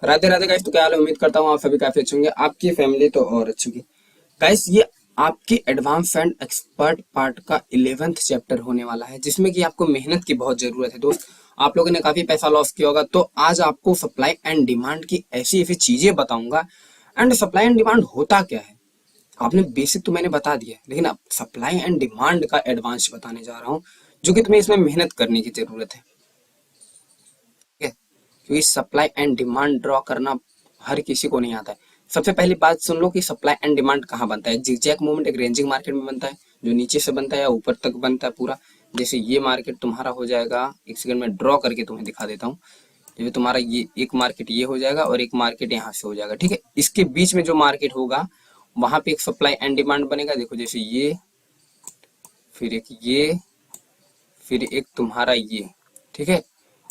Radhe Radhe guys. तो क्या हाल है? उम्मीद करता हूँ आप सभी काफी अच्छे होंगे, आपकी फैमिली तो और अच्छी होगी। गाइस ये आपकी एडवांस एंड एक्सपर्ट पार्ट का 11th चैप्टर होने वाला है, जिसमें कि आपको मेहनत की बहुत जरूरत है दोस्त। आप लोगों ने काफी पैसा लॉस किया होगा, तो आज आपको सप्लाई एंड डिमांड की ऐसी ऐसी चीजें बताऊंगा। एंड सप्लाई एंड डिमांड होता क्या है, आपने बेसिक तो मैंने बता दिया, लेकिन अब सप्लाई एंड डिमांड का एडवांस बताने जा रहा हूँ, जो कि तुम्हें इसमें मेहनत करने की जरूरत है। ठीक है, क्योंकि सप्लाई एंड डिमांड ड्रॉ करना हर किसी को नहीं आता है। सबसे पहली बात सुन लो कि सप्लाई एंड डिमांड कहाँ बनता है। जिगजैग मूवमेंट एक रेंजिंग मार्केट में बनता है, जो नीचे से बनता है या ऊपर तक बनता है पूरा। जैसे ये मार्केट तुम्हारा हो जाएगा, एक सेकंड में ड्रॉ करके तुम्हें दिखा देता हूँ। जैसे तुम्हारा ये एक मार्केट ये हो जाएगा और एक मार्केट यहाँ से हो जाएगा। ठीक है, इसके बीच में जो मार्केट होगा वहां पे एक सप्लाई एंड डिमांड बनेगा। देखो जैसे ये, फिर एक ये, फिर एक तुम्हारा ये। ठीक है,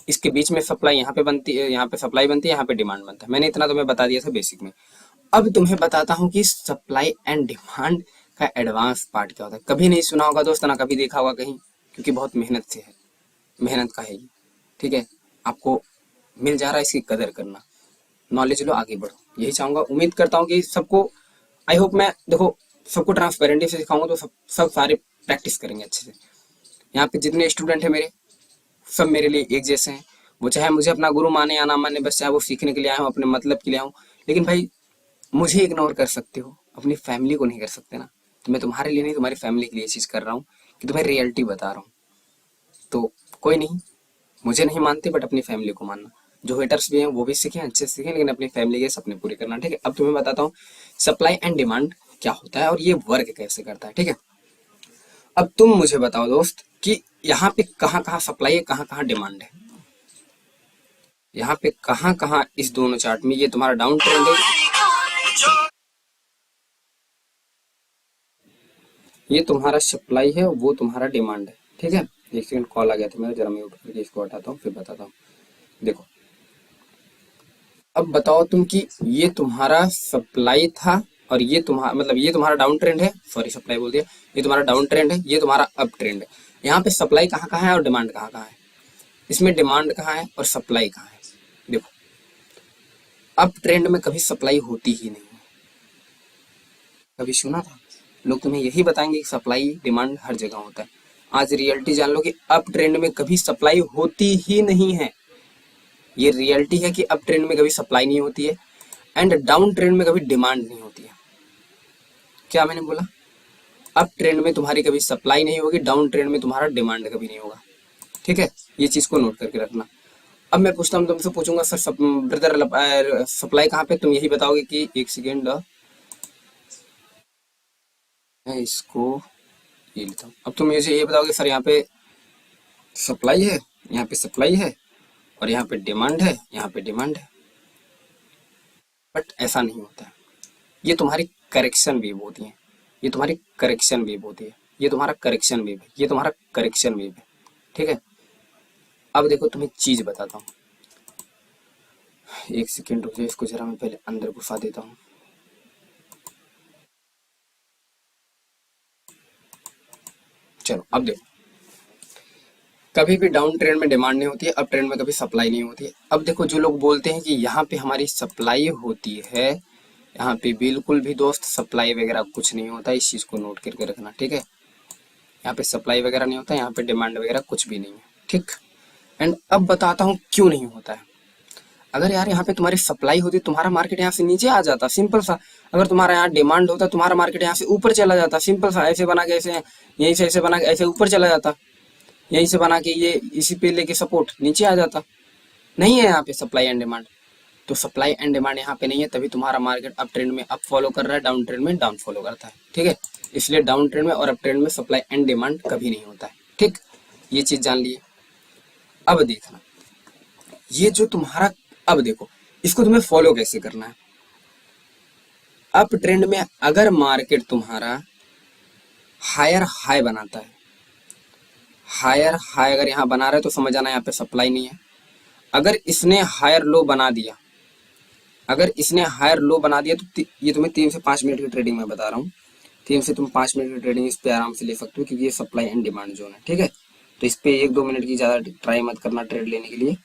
इसके बीच में सप्लाई यहाँ पे बनती है, यहाँ पे सप्लाई बनती है, यहाँ पे डिमांड बनता है। मैंने इतना तुम्हें बता दिया था बेसिक में। अब तुम्हें बताता हूँ कि सप्लाई एंड डिमांड का एडवांस पार्ट क्या होता है। कभी नहीं सुना होगा दोस्त, ना कभी देखा होगा कहीं, क्योंकि बहुत मेहनत से है, मेहनत का है ये। ठीक है, आपको मिल जा रहा है, इसकी कदर करना, नॉलेज लो, आगे बढ़ो, यही चाहूंगा। उम्मीद करता हूँ कि सबको, आई होप, मैं देखो सबको ट्रांसपेरेंटली से सिखाऊंगा, तो सब सारे प्रैक्टिस करेंगे अच्छे से। यहाँ पे जितने स्टूडेंट है मेरे, सब मेरे लिए एक जैसे हैं। वो चाहे मुझे अपना गुरु माने या ना माने, बस चाहे वो सीखने के लिए आए हो, अपने मतलब के लिए आऊँ। लेकिन भाई मुझे इग्नोर कर सकते हो, अपनी फैमिली को नहीं कर सकते ना। तो मैं तुम्हारे लिए नहीं, तुम्हारी फैमिली के लिए ये चीज कर रहा हूँ, कि तुम्हें रियलिटी बता रहा हूँ। तो कोई नहीं, मुझे नहीं मानते बट अपनी फैमिली को मानना। जो हेटर्स भी हैं वो भी सीखें, अच्छे से सीखें, लेकिन अपनी फैमिली के सपने पूरे करना। ठीक है, अब तुम्हें बताता हूँ सप्लाई एंड डिमांड क्या होता है और ये वर्क कैसे करता है। ठीक है, अब तुम मुझे बताओ दोस्त कि यहाँ पे कहाँ कहाँ सप्लाई है, कहाँ कहाँ डिमांड है। यहाँ पे कहाँ कहाँ इस दोनों चार्ट में, ये तुम्हारा डाउन ट्रेंड है, ये तुम्हारा सप्लाई है, वो तुम्हारा डिमांड है। ठीक है, एक सेकंड कॉल आ गया था मेरा, जरा म्यूट करके इसको हटाता हूँ फिर बताता हूँ। देखो, अब बताओ तुम कि ये तुम्हारा सप्लाई था और ये तुम्हारा, मतलब ये तुम्हारा डाउन ट्रेंड है, सॉरी सप्लाई बोल दिया, ये तुम्हारा डाउन ट्रेंड है, ये तुम्हारा अप ट्रेंड है। यहाँ पे सप्लाई कहाँ कहाँ है और डिमांड कहाँ कहाँ है, इसमें डिमांड कहाँ है और सप्लाई कहाँ है। देखो, अप ट्रेंड में कभी सप्लाई होती ही नहीं है। कभी सुना था? लोग तुम्हें यही बताएंगे कि सप्लाई डिमांड हर जगह होता है। आज रियलिटी जान लो कि अप ट्रेंड में कभी सप्लाई होती ही नहीं है। ये रियलिटी है कि अप ट्रेंड में कभी सप्लाई नहीं होती है, एंड डाउन ट्रेंड में कभी डिमांड नहीं होती है। क्या मैंने बोला? अप ट्रेंड में तुम्हारी कभी सप्लाई नहीं होगी, डाउन ट्रेंड में तुम्हारा डिमांड कभी नहीं होगा। ठीक है, ये चीज को नोट करके रखना। अब मैं पूछता हूँ तुमसे, पूछूंगा सर ब्रदर सप्लाई कहाँ पे, तुम यही बताओगे कि एक सेकेंड मैं इसको ये लेता हूँ। अब तुम मुझे ये बताओगे सर यहाँ पे सप्लाई है, यहाँ पे सप्लाई है, और यहाँ पे डिमांड है, यहाँ पे डिमांड है। बट ऐसा नहीं होता है। ये तुम्हारी करेक्शन वेव होती है, ये तुम्हारी करेक्शन वेव होती है, ये तुम्हारा करेक्शन वेव है, ये तुम्हारा करेक्शन वेव है। ठीक है, अब देखो तुम्हें चीज बताता हूँ, एक सेकेंड रुक जाओ, इसको जरा मैं पहले अंदर घुसा देता हूँ। चलो अब देखो, कभी भी डाउन ट्रेंड में डिमांड नहीं होती है, अप ट्रेंड में कभी सप्लाई नहीं होती है। अब देखो, जो लोग बोलते हैं कि यहाँ पे हमारी सप्लाई होती है, यहाँ पे बिल्कुल भी दोस्त सप्लाई वगैरह कुछ नहीं होता, इस चीज को नोट करके रखना। ठीक है, यहाँ पे सप्लाई वगैरह नहीं होता, यहाँ पे डिमांड वगैरह कुछ भी नहीं है। ठीक, एंड अब बताता हूँ क्यों नहीं होता है। अगर यार यहाँ पे तुम्हारी सप्लाई होती, तुम्हारा मार्केट यहाँ से नीचे आ जाता, सिंपल सा। अगर तुम्हारा यहाँ डिमांड होता, तुम्हारा मार्केट यहाँ से ऊपर चला जाता, सिंपल सा। ऐसे बना के, ऐसे यहीं से ऐसे बना के ऐसे ऊपर चला जाता, यहीं से बना के ये इसी पे लेके सपोर्ट नीचे आ जाता। नहीं है यहाँ पे सप्लाई एंड डिमांड, तो सप्लाई एंड डिमांड यहाँ पे नहीं है, तभी तुम्हारा मार्केट अप ट्रेंड में अप फॉलो कर रहा है, डाउन ट्रेंड में डाउन फॉलो करता है। ठीक है, इसलिए डाउन ट्रेंड में और अप ट्रेंड में सप्लाई एंड डिमांड कभी नहीं होता है। ठीक, ये चीज जान लिए। अब देखना, ये जो तुम्हारा, अब देखो इसको तुम्हें फॉलो कैसे करना है। अप ट्रेंड में अगर मार्केट तुम्हारा हायर हाई बनाता है, हायर हाई अगर यहाँ बना रहा है, तो समझ आना यहाँ पे सप्लाई नहीं है। अगर इसने हायर लो बना दिया, अगर इसने हायर लो बना दिया, तो ये तुम्हें 3 से 5 मिनट की ट्रेडिंग में बता रहा हूँ, 3 से 5 मिनट की ट्रेडिंग इस पे आराम से ले सकते हो, क्योंकि ये सप्लाई एंड डिमांड जोन है। ठीक है, तो इस पे 1-2 मिनट की ज्यादा ट्राई मत करना ट्रेड लेने के लिए।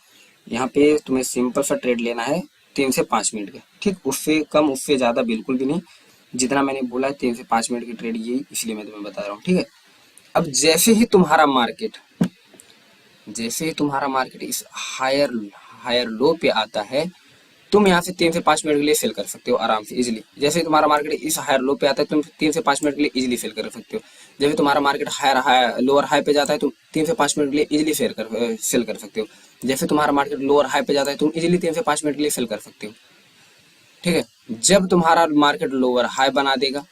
यहाँ पे तुम्हें सिंपल सा ट्रेड लेना है, 3 से 5 मिनट के, ठीक, उससे कम उससे ज़्यादा बिल्कुल भी नहीं। जितना मैंने बोला है 3 से 5 मिनट की ट्रेड, यही इसलिए मैं तुम्हें बता रहा हूँ, ठीक है। अब जैसे ही तुम्हारा मार्केट इस हायर हायर लो पे आता है, तुम यहाँ से 3 से 5 मिनट के लिए सेल कर सकते हो आराम से इजीली। जैसे ही तुम्हारा मार्केट इस हायर लो पे आता है, तुम 3 से 5 मिनट के लिए इजीली सेल कर सकते हो। जैसे तुम्हारा market higher high lower high पे जाता है, तुम 3 से 5 मिनट के लिए इजीली सेल कर सकते हो। जैसे तुम्हारा मार्केट लोअर हाई पे जाता है, तुम इजीली 3 से 5 मिनट के लिए सेल कर सकते हो, ठीक है। जब तुम्हारा मार्केट लोअर हाई बना देगा,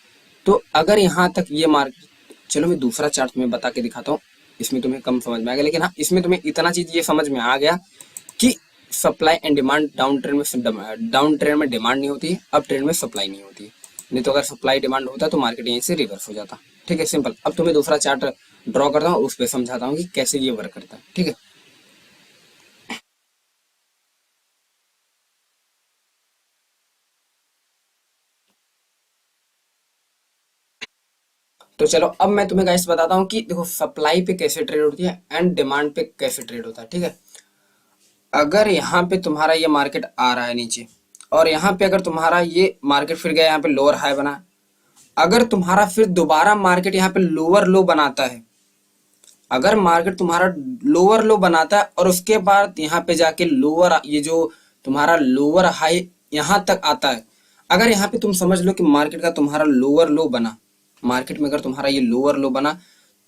तो अगर यहाँ तक ये मार्केट, चलो मैं दूसरा चार्ट तुम्हें बता के दिखाता हूँ, इसमें तुम्हें कम समझ में आएगा, लेकिन हाँ इसमें तुम्हें इतना चीज ये समझ में आ गया कि supply and demand down trend में डिमांड नहीं होती है, अप ट्रेंड में सप्लाई नहीं होती है। नहीं तो अगर सप्लाई डिमांड होता तो मार्केट यहीं से रिवर्स हो जाता, ठीक है, सिंपल। अब तुम्हें दूसरा चार्ट ड्रॉ करता हूँ, उस पर समझाता हूँ कि कैसे ये वर्क करता है, ठीक है। तो चलो अब मैं तुम्हें गाइस बताता हूँ कि देखो सप्लाई पे कैसे ट्रेड होती है एंड डिमांड पे कैसे ट्रेड होता है, ठीक है। अगर यहाँ पे तुम्हारा ये मार्केट आ रहा है नीचे, और यहाँ पे अगर तुम्हारा ये मार्केट फिर गया यहाँ पे लोअर हाई बना, अगर तुम्हारा फिर दोबारा मार्केट यहाँ पे लोअर लो बनाता है, अगर मार्केट तुम्हारा लोअर लो बनाता है और उसके बाद यहाँ पे जाके लोअर, ये जो तुम्हारा लोअर हाई यहाँ तक आता है, अगर यहाँ पे तुम समझ लो कि मार्केट का तुम्हारा लोअर लो बना, मार्केट में अगर तुम्हारा ये लोअर लो बना,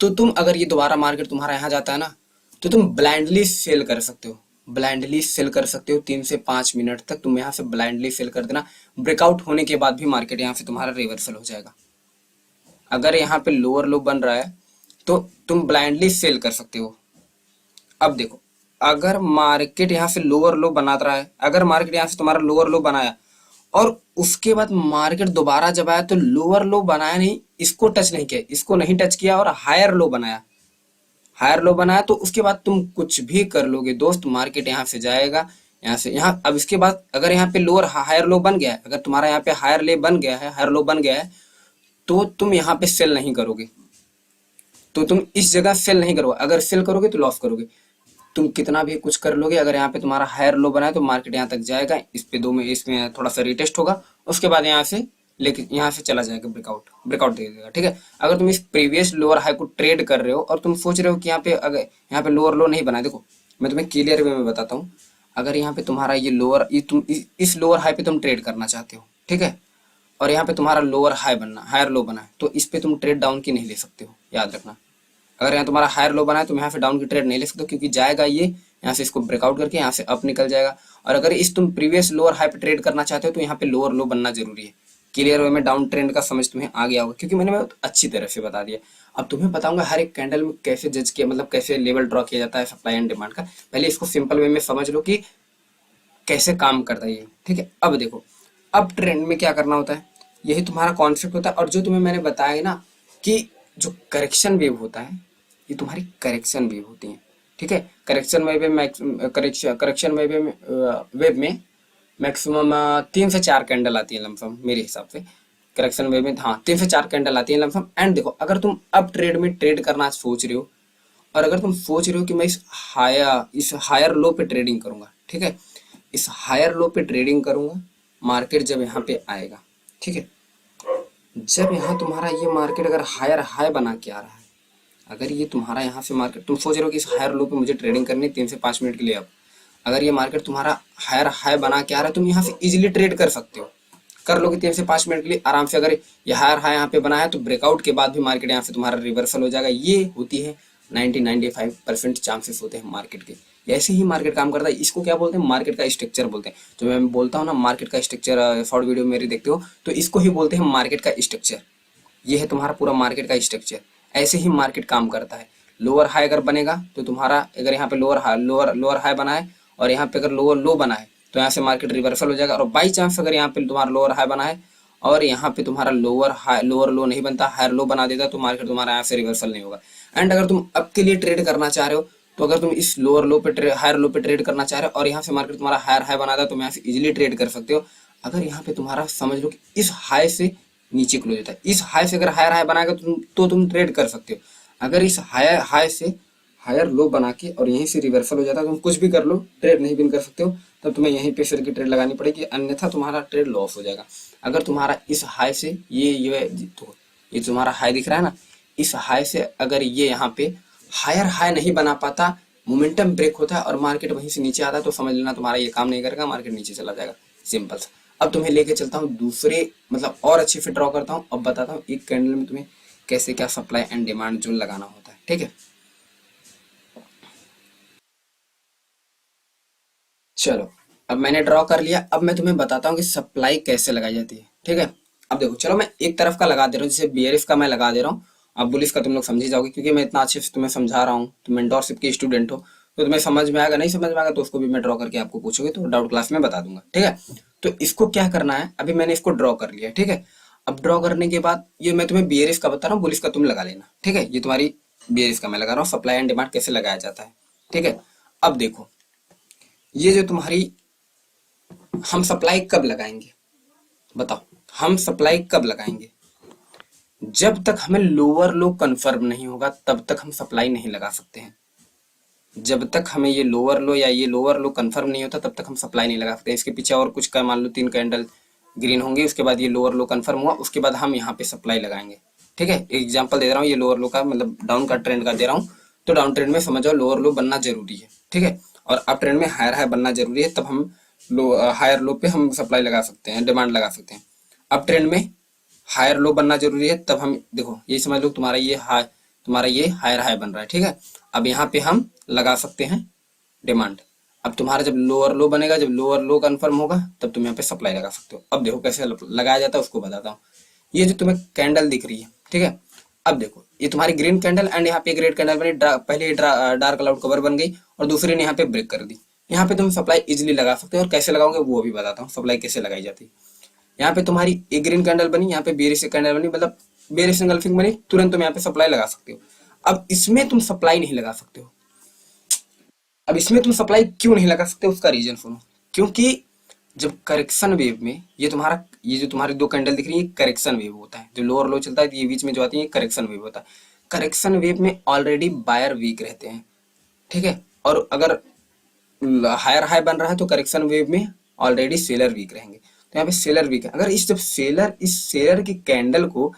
तो तुम अगर ये दोबारा मार्केट तुम्हारा यहाँ जाता है ना, तो तुम ब्लाइंडली सेल कर सकते हो, ब्लाइंडली सेल कर सकते हो। 3 से 5 मिनट तक तुम यहाँ से ब्लाइंडली सेल कर देना, ब्रेकआउट होने के बाद भी मार्केट यहाँ से तुम्हारा रिवर्सल हो जाएगा। अगर यहाँ पे लोअर लो बन रहा है तो तुम ब्लाइंडली सेल कर सकते हो। अब देखो, अगर मार्केट यहाँ से लोअर लो बना रहा है, अगर मार्केट यहाँ से तुम्हारा लोअर लो बनाया और उसके बाद मार्केट दोबारा जब आया तो लोअर लो बनाया नहीं, इसको टच नहीं किया, इसको नहीं टच किया और हायर लो बनाया, हायर लो बनाया, तो उसके बाद तुम कुछ भी कर लोगे दोस्त, मार्केट यहाँ से जाएगा, यहाँ से यहाँ। अब इसके बाद अगर यहाँ पे लोअर हायर लो बन गया है, अगर तुम्हारा यहाँ पे हायर ले बन गया है, हायर लो बन गया है, तो तुम यहाँ पे सेल नहीं करोगे, तो तुम इस जगह सेल नहीं करोगे। अगर सेल करोगे तो लॉस करोगे, तुम कितना भी कुछ कर लोगे। अगर यहाँ पे तुम्हारा हायर लो बना है तो मार्केट यहाँ तक जाएगा, इस पे दो में इसमें थोड़ा सा रिटेस्ट होगा, उसके बाद यहाँ से लेकिन यहाँ से चला जाएगा, ब्रेकआउट ब्रेकआउट दे देगा, ठीक है। अगर तुम इस प्रीवियस लोअर हाई को ट्रेड कर रहे हो और तुम सोच रहे हो कि यहाँ पे अगर यहाँ पे लोअर लो नहीं बना है, देखो मैं तुम्हें क्लियर वे में बताता हूँ। अगर यहाँ पे तुम्हारा ये लोअर, तुम इस लोअर हाई पे तुम ट्रेड करना चाहते हो, ठीक है, और यहाँ पे तुम्हारा लोअर हाई बनना, हायर लो बना है, तो इस पे तुम ट्रेड डाउन की नहीं ले सकते हो, याद रखना। अगर यहाँ तुम्हारा हायर लो बना है, तुम यहाँ से डाउन की ट्रेड नहीं ले सकते, क्योंकि जाएगा ये यहाँ से, इसको ब्रेकआउट करके यहाँ से अप निकल जाएगा। और अगर इस तुम प्रीवियस लोअर हाई पे ट्रेड करना चाहते हो तो यहाँ पे लोअर लो बनना जरूरी है। क्लियर वे में डाउन ट्रेंड का समझ तुम्हें आ गया होगा, क्योंकि मैंने बहुत अच्छी तरह से बता दिया। अब तुम्हें बताऊंगा हर एक कैंडल में कैसे जज किया, मतलब कैसे लेवल ड्रॉ किया जाता है सप्लाई एंड डिमांड का। पहले इसको सिंपल वे में समझ लो कि कैसे काम करता है ये, ठीक है। अब देखो, अब ट्रेंड में क्या करना होता है, यही तुम्हारा कॉन्सेप्ट होता है। और जो तुम्हें मैंने बताया ना कि जो करेक्शन वेव होता है, ये तुम्हारी करेक्शन वेव होती है, ठीक है। करेक्शन वेव में मैक्सिमम 3 से 4 कैंडल आती है लमसम, मेरे हिसाब से। करेक्शन वेव में हाँ 3 से 4 कैंडल आती है लमसम। एंड देखो, अगर तुम अब ट्रेड में ट्रेड करना सोच रहे हो, और अगर तुम सोच रहे हो कि मैं इस हायर लो पे ट्रेडिंग करूंगा, ठीक है, इस हायर लो पे ट्रेडिंग करूंगा, मार्केट जब यहाँ पे आएगा, ठीक है, जब यहाँ तुम्हारा ये मार्केट अगर हायर हाई बना के आ रहा है, अगर ये तुम्हारा यहाँ से मार्केट, तुम सोच रहे हो कि इस हायर लो पे मुझे ट्रेडिंग करनी है 3 से 5 मिनट के लिए, अब अगर ये मार्केट तुम्हारा हायर हाई बना के आ रहा है, तुम यहाँ से इजीली ट्रेड कर सकते हो, कर लोगे 3 से 5 मिनट के लिए आराम से। अगर ये हायर हाई यहाँ पे बना है तो ब्रेकआउट के बाद भी मार्केट यहाँ से तुम्हारा रिवर्सल हो जाएगा। ये होती है 90-95% चांसेस होते हैं मार्केट के। ऐसे ही मार्केट काम करता है। इसको क्या बोलते हैं, मार्केट का स्ट्रक्चर बोलते हैं। जो मैं बोलता हूँ ना मार्केट का स्ट्रक्चर, शॉर्ट वीडियो मेरी देखते हो तो इसको ही बोलते हैं मार्केट का स्ट्रक्चर। ये है तुम्हारा पूरा मार्केट का स्ट्रक्चर। ऐसे ही मार्केट काम करता है। लोअर हाई अगर बनेगा तो तुम्हारा, अगर यहाँ पे लोअर हाई बना है और यहाँ पे अगर लोअर लो बना है तो यहाँ से मार्केट रिवर्सल हो जाएगा। और बाई चांस अगर यहाँ पे तुम्हारा लोअर हाई बना है और यहाँ पे तुम्हारा लोअर लो नहीं बनता, हायर लो बना देता, तो मार्केट तुम्हारा यहाँ से रिवर्सल नहीं होगा। एंड अगर तुम अब के लिए ट्रेड करना चाह रहे हो, तो अगर तुम इस लोअर लो पे हायर लो पे ट्रेड करना चाह रहे हो और यहाँ से मार्केट तुम्हारा हायर हाई बना था, तो यहाँ से इजीली ट्रेड कर सकते हो। अगर यहाँ पे तुम्हारा समझ लो कि इस हाई से नीचे क्लोज होता है, इस हाई से अगर हायर हाई बनाएगा तो तुम ट्रेड कर सकते हो। अगर इस हाई से हायर लो बना के और यहीं से रिवर्सल हो जाता है। तुम कुछ भी कर लो, ट्रेड नहीं बिन कर सकते हो, तब तुम्हें यहीं पे फिर की ट्रेड लगानी पड़ेगी, अन्यथा तुम्हारा ट्रेड लॉस हो जाएगा। अगर तुम्हारा इस हाई से ये तो ये तुम्हारा हाई दिख रहा है ना, इस हाई से अगर ये यहाँ पे हायर हाई नहीं बना पाता, मोमेंटम ब्रेक होता है और मार्केट वहीं से नीचे आता है, तो समझ लेना तुम्हारा ये काम नहीं करेगा, मार्केट नीचे चला जाएगा। सिंपल सा। अब तुम्हें लेके चलता हूँ दूसरे, मतलब और अच्छे से ड्रॉ करता हूँ। अब बताता हूँ एक कैंडल में तुम्हें कैसे क्या सप्लाई एंड डिमांड जोन लगाना होता है। ठीक है, चलो। अब मैंने ड्रॉ कर लिया। अब मैं तुम्हें बताता हूँ कि सप्लाई कैसे लगाई जाती है। ठीक है, अब देखो, चलो मैं एक तरफ का लगा दे रहा हूँ, जैसे बियरिश का मैं लगा दे रहा हूँ। अब बुलिश का तुम लोग समझ ही जाओगे, क्योंकि मैं इतना अच्छे से तुम्हें समझा रहा हूँ, तुम मेंटोरशिप के स्टूडेंट हो, तो तुम्हें समझ में आएगा। नहीं समझ में आएगा तो उसको भी मैं ड्रॉ करके आपको पूछोगे तो डाउट क्लास में बता दूंगा। ठीक है, तो इसको क्या करना है, अभी मैंने इसको ड्रॉ कर लिया। ठीक है, अब ड्रॉ करने के बाद ये मैं तुम्हें बियरिश का बता रहा हूँ, बुलिश का तुम लगा लेना। ठीक है, ये तुम्हारी बियरिश का मैं लगा रहा हूँ, सप्लाई एंड डिमांड कैसे लगाया जाता है। ठीक है, अब देखो, ये जो तुम्हारी, हम सप्लाई कब लगाएंगे, बताओ। हम सप्लाई कब लगाएंगे, जब तक हमें लोअर लो कंफर्म नहीं होगा तब तक हम सप्लाई नहीं लगा सकते हैं। जब तक हमें ये लोअर लो या ये लोअर लो कंफर्म नहीं होता तब तक हम सप्लाई नहीं लगा सकते। इसके पीछे और कुछ का मान लो 3 कैंडल ग्रीन होंगे, उसके बाद ये लोअर लो कंफर्म हुआ, उसके बाद हम यहाँ पे सप्लाई लगाएंगे। ठीक है, एग्जांपल दे रहा हूँ, ये लोअर लो का मतलब डाउन का ट्रेंड का दे रहा हूँ, तो डाउन ट्रेंड में समझ जाओ लोअर लो बनना जरूरी है। ठीक है, और अप ट्रेंड में हायर हाई बनना जरूरी है, तब हम लो हायर लो पे हम सप्लाई लगा सकते हैं, डिमांड लगा सकते हैं। अप ट्रेंड में हायर लो बनना जरूरी है, तब हम देखो ये समझ लो तुम्हारा ये हाई, तुम्हारा ये हायर हाई बन रहा है। ठीक है, अब यहाँ पे हम लगा सकते हैं डिमांड। अब तुम्हारा जब लोअर लो बनेगा, जब लोअर लो कंफर्म होगा, तब तुम यहाँ पे सप्लाई लगा सकते हो। अब देखो कैसे लगाया जाता है उसको बताता हूँ। ये जो तुम्हें कैंडल दिख रही है, ठीक है, अब देखो ये तुम्हारी ग्रीन कैंडल एंड यहाँ पे एक रेड कैंडल बनी, पहले डार्क क्लाउड कवर बन गई और दूसरी ने यहाँ पे ब्रेक कर दी। यहाँ पे तुम सप्लाई इजिली लगा सकते हो, और कैसे लगाओगे वो भी बताता हूँ, सप्लाई कैसे लगाई जाती है। यहाँ पे तुम्हारी एक ग्रीन कैंडल बनी, यहाँ पे बेरिश कैंडल बनी, मतलब बेरिश एंगल्फिंग बनी, तुरंत तुम यहाँ पे सप्लाई लगा सकते हो। अब इसमें तुम सप्लाई नहीं लगा सकते हो। अब इसमें तुम सप्लाई क्यों नहीं लगा सकते, उसका रीजन सुनो। क्योंकि जब करेक्शन वेव में ये तुम्हारा, ये जो तुम्हारी दो कैंडल दिख रही है, करेक्शन वेव होता है। जो लोअर लो चलता है, ये बीच में जो आती है करेक्शन वेव होता है। करेक्शन वेव में ऑलरेडी बायर वीक रहते हैं। ठीक है, और अगर हायर हाई बन रहा है तो करेक्शन वेव में ऑलरेडी सेलर वीक रहेंगे, तो यहाँ पे सेलर वीक है। अगर इस जब सेलर, इस सेलर की कैंडल को,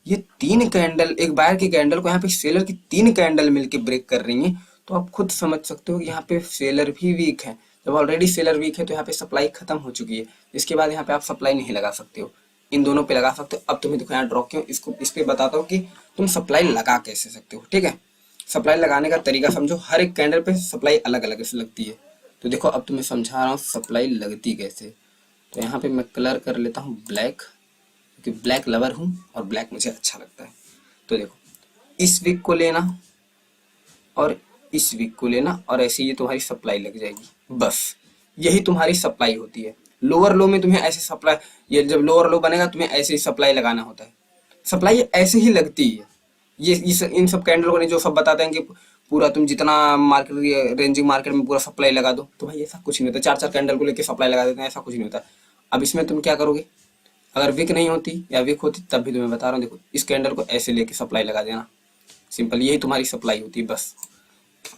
ये 3 कैंडल, एक बायर की कैंडल को यहाँ पे सेलर की 3 कैंडल मिलके ब्रेक कर रही है, तो आप खुद समझ सकते हो कि यहाँ पे सेलर भी वीक है। जब ऑलरेडी सेलर वीक है तो यहाँ पे सप्लाई खत्म हो चुकी है, इसके बाद यहाँ पे आप सप्लाई नहीं लगा सकते हो। इन दोनों पे लगा सकते हो। अब तुम्हें देखो यहाँ ड्रॉ क्यों, इसको इस पे बताता हूँ कि तुम सप्लाई लगा कैसे सकते हो। ठीक है, सप्लाई लगाने का तरीका समझो, हर एक कैंडल पे सप्लाई अलग अलग से लगती है। तो देखो अब तुम्हें समझा रहा हूँ सप्लाई लगती कैसे। तो यहाँ पे मैं कलर कर लेता हूँ ब्लैक, क्योंकि ब्लैक लवर हूँ और ब्लैक मुझे अच्छा लगता है। तो देखो, इस वीक को लेना और इस वीक को लेना, और ऐसे ये तुम्हारी सप्लाई लग जाएगी। बस यही तुम्हारी सप्लाई होती है। लोअर लो में तुम्हें ऐसे सप्लाई, ये जब लोअर लो बनेगा तुम्हें ऐसे ही सप्लाई लगाना होता है। सप्लाई ऐसे ही लगती है। ये इन सब कैंडल को नहीं जो सब बताते हैं कि पूरा तुम जितना मार्केट रेंजिंग मार्केट में पूरा सप्लाई लगा दो, तो भाई ऐसा कुछ नहीं होता। 4 4 कैंडल को लेके सप्लाई लगा देते हैं, ऐसा कुछ नहीं होता। अब इसमें तुम क्या करोगे, अगर वीक नहीं होती या वीक होती तब भी तुम्हें बता रहा हूँ, देखो इस कैंडल को ऐसे लेके सप्लाई लगा देना, सिंपल, यही तुम्हारी सप्लाई होती है बस।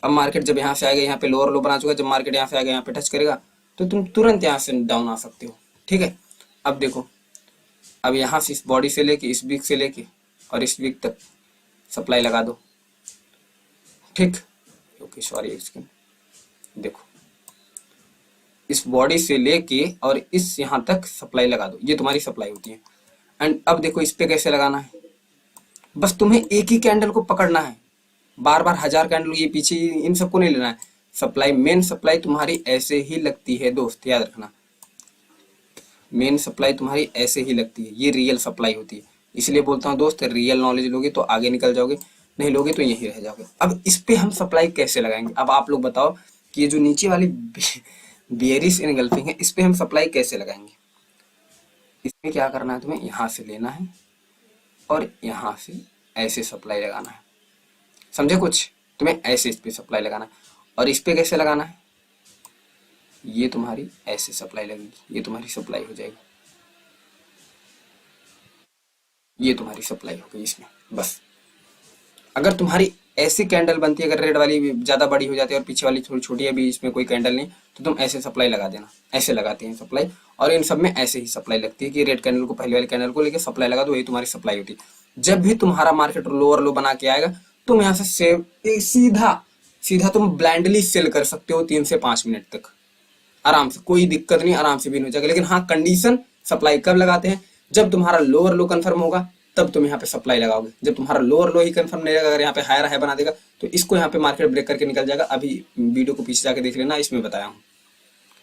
अब मार्केट जब यहाँ से आएगा, यहाँ पे लोअर लो बना चुका है, जब मार्केट यहाँ से आएगा, यहाँ पे टच करेगा, तो तुम तुरंत यहाँ से डाउन आ सकते हो। ठीक है, अब देखो, अब यहाँ से इस बॉडी से लेके, इस वीक से लेके और इस वीक तक सप्लाई लगा दो। ठीक, ओके सॉरी, इसके देखो, इस बॉडी से लेके और इस यहाँ तक सप्लाई लगा दो, ये तुम्हारी सप्लाई होती है। एंड अब देखो इस पे कैसे लगाना है, बस तुम्हें एक ही कैंडल को पकड़ना है, बार बार 1000 कैंडल ये पीछे इन सबको नहीं लेना है। सप्लाई, मेन सप्लाई तुम्हारी ऐसे ही लगती है दोस्त, याद रखना, मेन सप्लाई तुम्हारी ऐसे ही लगती है, ये रियल सप्लाई होती है। इसलिए बोलता हूँ दोस्त, रियल नॉलेज लोगे तो आगे निकल जाओगे, नहीं लोगे तो यहीं रह जाओगे। अब इस पे हम सप्लाई कैसे लगाएंगे, अब आप लोग बताओ कि ये जो नीचे वाली बियरिश एनगल्फिंग है, इस पे हम सप्लाई कैसे लगाएंगे। इसमें क्या करना है, तुम्हें यहाँ से लेना है और यहाँ से ऐसे सप्लाई लगाना है, समझे कुछ। तुम्हें ऐसे इस पे सप्लाई लगाना है, और इस पे कैसे लगाना है, ये तुम्हारी ऐसे सप्लाई लगेगी, ये तुम्हारी सप्लाई हो जाएगी, ये तुम्हारी सप्लाई हो गई इसमें। बस अगर तुम्हारी ऐसी कैंडल बनती है, अगर रेड वाली ज्यादा बड़ी हो जाती है और पीछे वाली थोड़ी छोटी है, भी इसमें कोई कैंडल नहीं, तो तुम ऐसे सप्लाई लगा देना। ऐसे लगाते हैं सप्लाई, और इन सब में ऐसे ही सप्लाई लगती है कि रेड कैंडल को पहले वाली कैंडल को लेके सप्लाई लगा दो, वही तुम्हारी सप्लाई होती है। जब भी तुम्हारा मार्केट लोअर लो बना के आएगा, तुम यहाँ से सीधा सीधा तुम ब्लाइंडली सेल कर सकते हो 3 से 5 मिनट तक आराम से, कोई दिक्कत नहीं, आराम से भी हो जाएगा। लेकिन हाँ, कंडीशन सप्लाई कब लगाते हैं, जब तुम्हारा लोअर लो कंफर्म होगा तब तुम यहाँ पे सप्लाई लगाओगे। जब तुम्हारा लोअर लो ही कंफर्म नहीं रहेगा, अगर यहाँ पे हायर हाई बना देगा, तो इसको यहाँ पे मार्केट ब्रेक करके निकल जाएगा। अभी वीडियो को पीछे जाके देख लेना, इसमें बताया हूँ,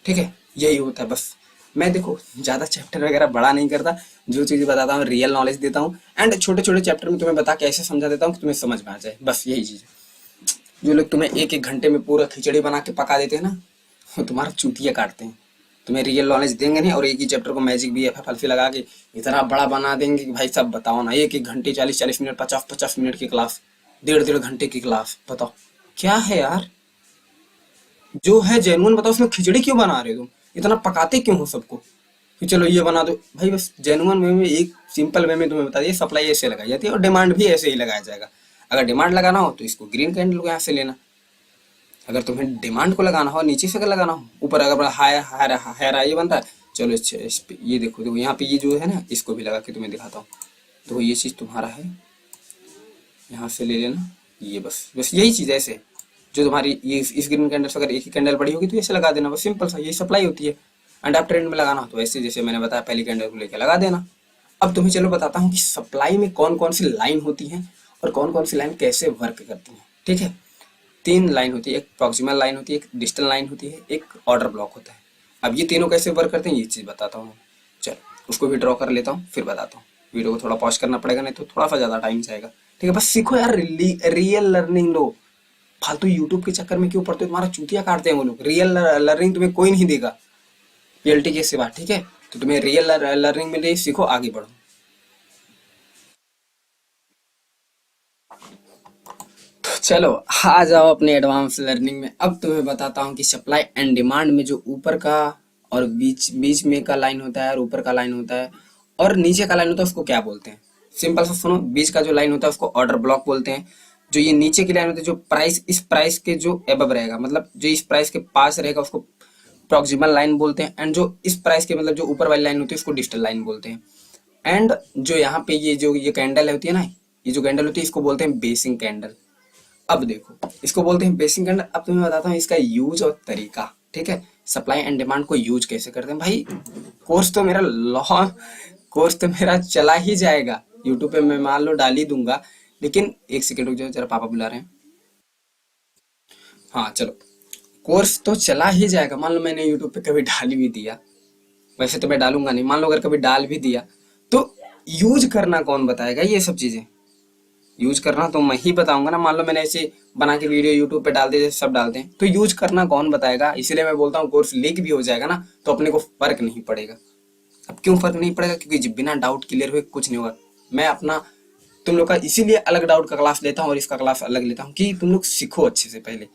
ठीक है। यही होता है बस। मैं देखो ज्यादा चैप्टर वगैरह बड़ा नहीं करता, जो चीजें बताता हूँ रियल नॉलेज देता हूँ, एंड छोटे छोटे चैप्टर में तुम्हें बता के ऐसे समझा देता हूँ कि तुम्हें समझ में आ जाए, बस यही चीज है। जो लोग तुम्हें एक एक घंटे में पूरा खिचड़ी बना के पका देते हैं ना, वो तुम्हारा चूतिया काटते हैं। तुम्हें रियल नॉलेज देंगे नहीं, और एक ही चैप्टर को मैजिक भी एफ लगा के इतना बड़ा बना देंगे कि भाई सब बताओ ना, एक एक घंटे 40-40 मिनट 50-50 मिनट की क्लास, 1.5-1.5 घंटे की क्लास, बताओ क्या है यार। जो है जेन्युइन बताओ, उसमें खिचड़ी क्यों बना रहे हो तुम, इतना पकाते क्यों हो सबको कि चलो ये बना दो भाई। बस जेन्युइन वे में, एक सिंपल वे में तुम्हें बता दिए, सप्लाई ऐसे लगाई जाती है और डिमांड भी ऐसे ही लगाया जाएगा। अगर डिमांड लगाना हो तो इसको ग्रीन कैंडल को यहाँ से लेना, अगर तुम्हें डिमांड को लगाना हो नीचे से अगर लगाना हो, ऊपर अगर हाई हाई ये बन रहा है, चलो इस पे ये देखो यहाँ पे ये जो है ना, इसको भी लगा के तुम्हें दिखाता हूँ। तो ये चीज तुम्हारा है, यहाँ से ले लेना ये, बस बस यही चीज है। ऐसे जो तुम्हारी ये इस ग्रीन कैंडल से अगर एक ही कैंडल बड़ी होगी तो ऐसे लगा देना, बस सिंपल सा, यही सप्लाई होती है। एंड आप ट्रेंड में लगाना हो तो ऐसे जैसे मैंने बताया, पहली कैंडल को लेकर लगा देना। अब तुम्हें चलो बताता हूँ कि सप्लाई में कौन कौन सी लाइन होती है और कौन कौन सी लाइन कैसे वर्क करती है, ठीक है। 3 लाइन होती है, एक प्रॉक्सिमल लाइन होती है, एक डिस्टल लाइन होती है, एक ऑर्डर ब्लॉक होता है। अब ये तीनों कैसे वर्क करते हैं ये चीज बताता हूँ। चलो उसको भी ड्रॉ कर लेता हूँ, फिर बताता हूँ। वीडियो को थोड़ा पॉज करना पड़ेगा, नहीं तो थोड़ा सा ज्यादा टाइम जाएगा, ठीक है। बस सीखो यार, रियल लर्निंग लो। फालतू यूट्यूब के चक्कर में क्यों पढ़ते हो, तुम्हारा चूतिया काटते हैं वो लोग। रियल लर्निंग तुम्हें कोई नहीं देगा पीएलटी के सिवा, ठीक है। तो तुम्हें रियल लर्निंग मिल रही, सीखो, आगे बढ़ो। चलो आ जाओ अपने एडवांस लर्निंग में। अब तुम्हें बताता हूँ कि सप्लाई एंड डिमांड में जो ऊपर का और बीच बीच में का लाइन होता है और ऊपर का लाइन होता है और नीचे का लाइन होता है, उसको क्या बोलते हैं। सिंपल सा सुनो, बीच का जो लाइन होता है उसको ऑर्डर ब्लॉक बोलते हैं। जो ये नीचे की लाइन होती है, जो प्राइस इस प्राइस के जो एबव रहेगा, मतलब जो इस प्राइस के पास रहेगा, उसको प्रॉक्सिमल लाइन बोलते हैं। एंड जो इस प्राइस के मतलब जो ऊपर वाली लाइन होती है उसको डिस्टल लाइन बोलते हैं। एंड जो यहाँ पे ये कैंडल होती है ना, ये जो कैंडल होती है इसको बोलते हैं बेसिंग कैंडल। अब देखो इसको बोलते हैं बेसिक कैंडल। अब तुम्हें बताता हूँ इसका यूज और तरीका, ठीक है। सप्लाई एंड डिमांड को यूज कैसे करते हैं भाई। कोर्स तो मेरा कोर्स तो मेरा चला ही जाएगा यूट्यूब पे, मैं मान लो डाल ही दूंगा। लेकिन एक सेकेंड रुक जाओ, जरा पापा बुला रहे हैं। हाँ चलो, कोर्स तो चला ही जाएगा, मान लो मैंने यूट्यूब पे कभी डाल भी दिया, वैसे तो मैं डालूंगा नहीं, मान लो अगर कभी डाल भी दिया, तो यूज करना कौन बताएगा ये सब चीजें। यूज करना तो मैं ही बताऊंगा ना। मान लो मैंने ऐसे बना के वीडियो यूट्यूब पे डाल दिया, जैसे सब डालते हैं, तो यूज करना कौन बताएगा। इसीलिए मैं बोलता हूँ कोर्स लीक भी हो जाएगा ना तो अपने को फर्क नहीं पड़ेगा। अब क्यों फर्क नहीं पड़ेगा, क्योंकि जब बिना डाउट क्लियर हुए कुछ नहीं होगा। मैं अपना तुम लोग का इसीलिए अलग डाउट का क्लास लेता हूँ और इसका क्लास अलग लेता हूँ कि तुम लोग सीखो अच्छे से। पहले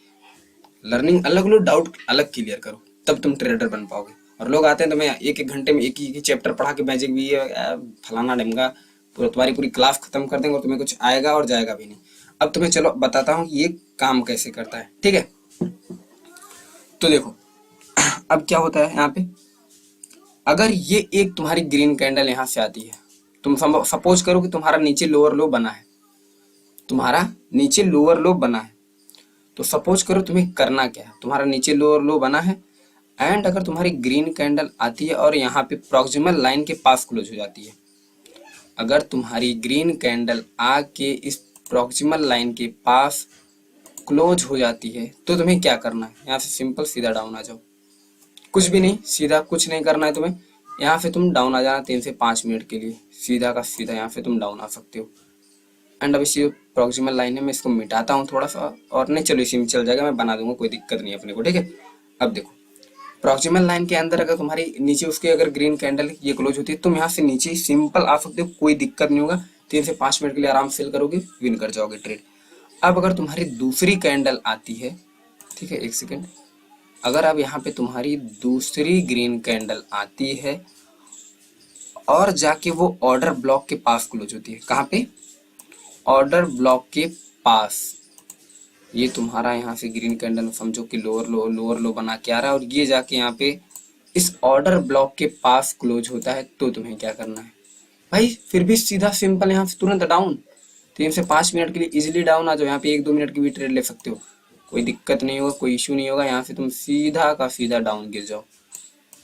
लर्निंग अलग लो, डाउट अलग क्लियर करो, तब तुम ट्रेडर बन पाओगे। और लोग आते हैं तो मैं एक एक घंटे में एक ही चैप्टर पढ़ा के मैजिक भी फलाना ढमगा पूरा तुम्हारी पूरी क्लास खत्म कर देंगे और तुम्हें कुछ आएगा और जाएगा भी नहीं। अब तुम्हें चलो बताता हूँ ये काम कैसे करता है, ठीक है। तो देखो अब क्या होता है यहाँ पे, अगर ये एक तुम्हारी ग्रीन कैंडल यहाँ से आती है, तुम सपोज करो कि तुम्हारा नीचे लोअर लो बना है, तुम्हारा नीचे लोअर लो बना है, तो सपोज करो तुम्हें करना क्या है, तुम्हारा नीचे लोअर लो बना है एंड अगर तुम्हारी ग्रीन कैंडल आती है और यहाँ पे प्रॉक्सिमल लाइन के पास क्लोज हो जाती है, अगर तुम्हारी ग्रीन कैंडल आके इस प्रॉक्सिमल लाइन के पास क्लोज हो जाती है, तो तुम्हें क्या करना है, यहाँ से सिंपल सीधा डाउन आ जाओ। कुछ भी नहीं, सीधा कुछ नहीं करना है तुम्हें, यहाँ से तुम डाउन आ जाना 3 से 5 मिनट के लिए, सीधा का सीधा यहाँ से तुम डाउन आ सकते हो। एंड अब इसी प्रॉक्सिमल लाइन है, मैं इसको मिटाता हूँ थोड़ा सा, और नहीं चलो इसी में चल जाएगा, मैं बना दूंगा, कोई दिक्कत नहीं है अपने को, ठीक है। अब देखो प्रॉक्सिमल लाइन के अंदर अगर तुम्हारी नीचे उसके अगर ग्रीन कैंडल ये क्लोज होती है, तुम यहाँ से नीचे सिंपल आ सकते हो, कोई दिक्कत नहीं होगा। 3 से 5 मिनट के लिए आराम सेल करोगे, विन कर जाओगे ट्रेड। अब अगर तुम्हारी दूसरी कैंडल आती है, ठीक है, एक सेकेंड, अगर अब यहाँ पे तुम्हारी दूसरी ग्रीन कैंडल आती है और जाके वो ऑर्डर ब्लॉक के पास क्लोज होती है, कहाँ पे, ऑर्डर ब्लॉक के पास, ये तुम्हारा यहाँ से ग्रीन कैंडल समझो कि लोअर लो बना के आ रहा है, और ये जाके यहाँ पे इस ऑर्डर ब्लॉक के पास क्लोज होता है, तो तुम्हें क्या करना है भाई? फिर भी सीधा सिंपल यहाँ से तुरंत डाउन, 3 से 5 मिनट के लिए इजिली डाउन आ जाओ। यहाँ पे 1-2 मिनट की भी ट्रेड ले सकते हो, कोई दिक्कत नहीं होगा, कोई इशू नहीं होगा। यहाँ से तुम सीधा का सीधा डाउन गिर जाओ।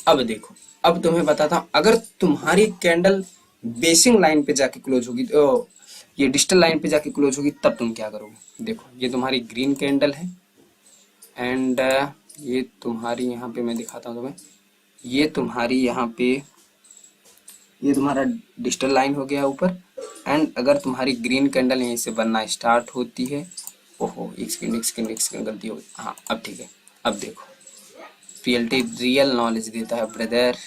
अब देखो, अब तुम्हें बताता हूँ, अगर तुम्हारी कैंडल बेसिंग लाइन पे जाके क्लोज होगी, तो ये डिजिटल लाइन पे जाके क्लोज होगी, तब तुम क्या करोगे? देखो, ये तुम्हारी ग्रीन कैंडल है, एंड ये तुम्हारी यहाँ पे मैं दिखाता हूँ तुम्हें, ये तुम्हारी यहाँ पे ये तुम्हारा डिजिटल लाइन हो गया ऊपर। एंड अगर तुम्हारी ग्रीन कैंडल यहीं से बनना स्टार्ट होती है, ओहो एक सेकंड गलती हो गई, हाँ अब ठीक है। अब देखो, पीएलटी रियल नॉलेज देता है ब्रदर।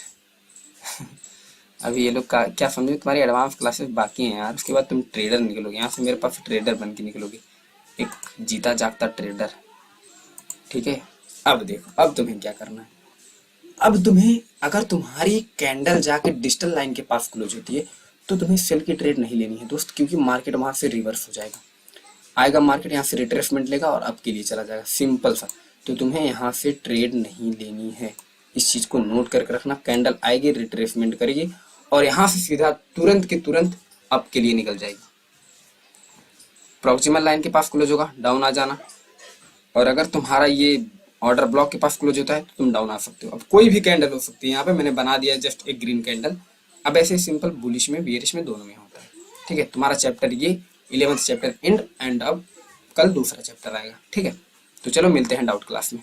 अभी ये लोग का क्या समझो, तुम्हारी एडवांस क्लासेस बाकी हैं यार, उसके बाद तुम ट्रेडर निकलोगे यहाँ से, मेरे पास ट्रेडर बन के निकलोगे, एक जीता जागता ट्रेडर। ठीक है, अब देखो, अब तुम्हें क्या करना है। अब तुम्हें, अगर तुम्हारी कैंडल जाके डिजिटल लाइन के पास क्लोज होती है, तो तुम्हें सेल की ट्रेड नहीं लेनी है दोस्त, क्योंकि मार्केट वहां से रिवर्स हो जाएगा, आएगा मार्केट यहाँ से रिट्रेसमेंट लेगा और अब के लिए चला जाएगा, सिंपल सा। तो तुम्हें यहाँ से ट्रेड नहीं लेनी है, इस चीज को नोट करके रखना। कैंडल आएगी, रिट्रेसमेंट करेगी, और यहाँ से सीधा तुरंत के तुरंत अप के लिए निकल जाएगी। प्रॉक्सिमल लाइन के पास क्लोज होगा, डाउन आ जाना। और अगर तुम्हारा ये ऑर्डर ब्लॉक के पास क्लोज होता है, तो तुम डाउन आ सकते हो। अब कोई भी कैंडल हो सकती है, यहाँ पे मैंने बना दिया जस्ट एक ग्रीन कैंडल। अब ऐसे सिंपल बुलिश में, बियरिश में, दोनों में होता है। ठीक है, तुम्हारा चैप्टर ये 11th चैप्टर एंड अब कल दूसरा चैप्टर आएगा। ठीक है, तो चलो मिलते हैं डाउट क्लास में।